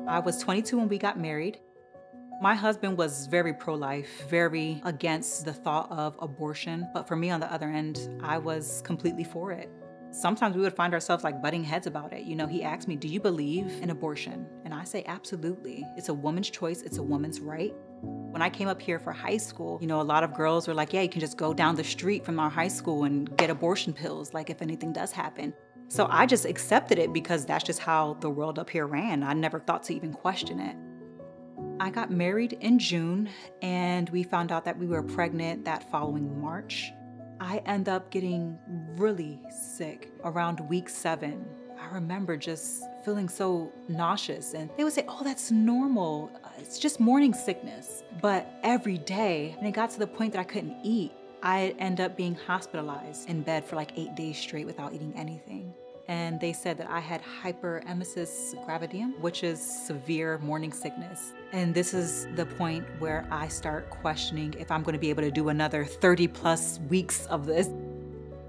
I was 22 when we got married. My husband was very pro-life, very against the thought of abortion. But for me, on the other end, I was completely for it. Sometimes we would find ourselves like butting heads about it. You know, he asked me, do you believe in abortion? And I say, absolutely. It's a woman's choice. It's a woman's right. When I came up here for high school, you know, a lot of girls were like, yeah, you can just go down the street from our high school and get abortion pills, like if anything does happen. So I just accepted it because that's just how the world up here ran. I never thought to even question it. I got married in June and we found out that we were pregnant that following March. I ended up getting really sick around week 7. I remember just feeling so nauseous, and they would say, oh, that's normal. It's just morning sickness. But every day, and it got to the point that I couldn't eat, I ended up being hospitalized in bed for like 8 days straight without eating anything. And they said that I had hyperemesis gravidarum, which is severe morning sickness. And this is the point where I start questioning if I'm gonna be able to do another 30+ weeks of this.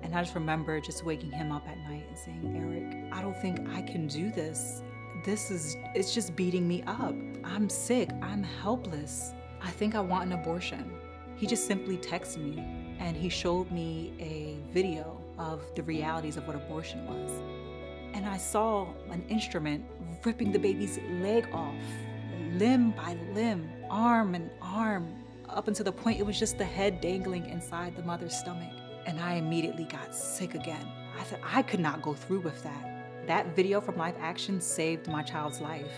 And I just remember just waking him up at night and saying, Eric, I don't think I can do this. It's just beating me up. I'm sick, I'm helpless. I think I want an abortion. He just simply texted me and he showed me a video of the realities of what abortion was. And I saw an instrument ripping the baby's leg off, limb by limb, arm and arm, up until the point it was just the head dangling inside the mother's stomach. And I immediately got sick again. I said, I could not go through with that. That video from Live Action saved my child's life.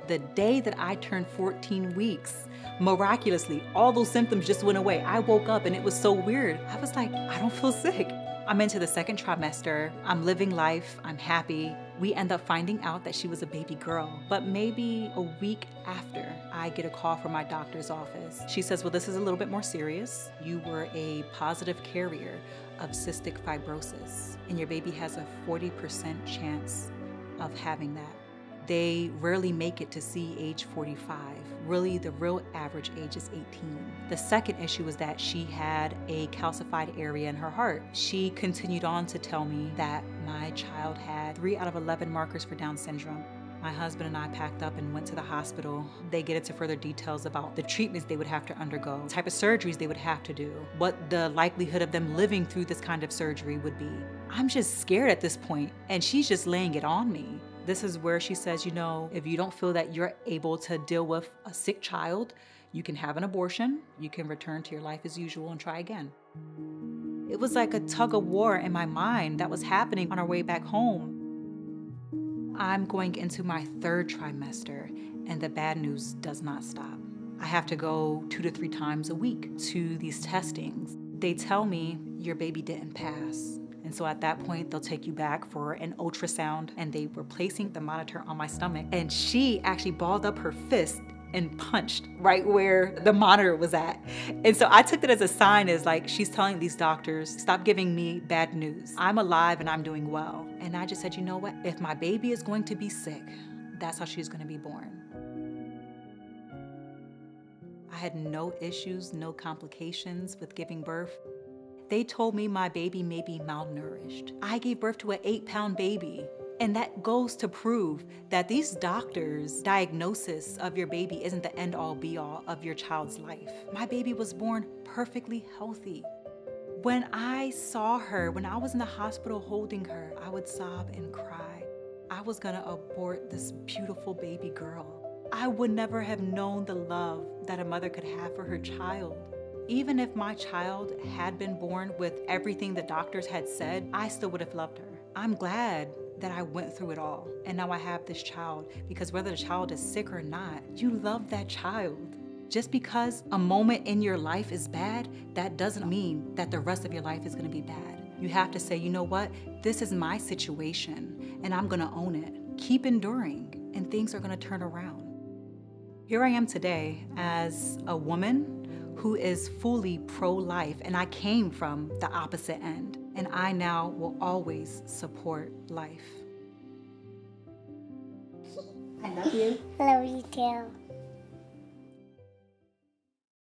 The day that I turned 14 weeks, miraculously, all those symptoms just went away. I woke up and it was so weird. I was like, I don't feel sick. I'm into the 2nd trimester. I'm living life. I'm happy. We end up finding out that she was a baby girl. But maybe a week after, I get a call from my doctor's office. She says, well, this is a little bit more serious. You were a positive carrier of cystic fibrosis, and your baby has a 40% chance of having that. They rarely make it to see age 45. Really, the real average age is 18. The second issue was that she had a calcified area in her heart. She continued on to tell me that my child had 3 out of 11 markers for Down syndrome. My husband and I packed up and went to the hospital. They get into further details about the treatments they would have to undergo, the type of surgeries they would have to do, what the likelihood of them living through this kind of surgery would be. I'm just scared at this point, and she's just laying it on me. This is where she says, you know, if you don't feel that you're able to deal with a sick child, you can have an abortion, you can return to your life as usual and try again. It was like a tug of war in my mind that was happening on our way back home. I'm going into my 3rd trimester, and the bad news does not stop. I have to go 2 to 3 times a week to these testings. They tell me your baby didn't pass. And so at that point, they'll take you back for an ultrasound, and they were placing the monitor on my stomach. And she actually balled up her fist and punched right where the monitor was at. And so I took it as a sign, as like she's telling these doctors, stop giving me bad news. I'm alive and I'm doing well. And I just said, you know what? If my baby is going to be sick, that's how she's going to be born. I had no issues, no complications with giving birth. They told me my baby may be malnourished. I gave birth to an 8-pound baby. And that goes to prove that these doctors' diagnosis of your baby isn't the end-all be-all of your child's life. My baby was born perfectly healthy. When I saw her, when I was in the hospital holding her, I would sob and cry. I was gonna abort this beautiful baby girl. I would never have known the love that a mother could have for her child. Even if my child had been born with everything the doctors had said, I still would have loved her. I'm glad that I went through it all, and now I have this child, because whether the child is sick or not, you love that child. Just because a moment in your life is bad, that doesn't mean that the rest of your life is gonna be bad. You have to say, you know what? This is my situation, and I'm gonna own it. Keep enduring, and things are gonna turn around. Here I am today as a woman who is fully pro-life, and I came from the opposite end, and I now will always support life. I love you. Love you too.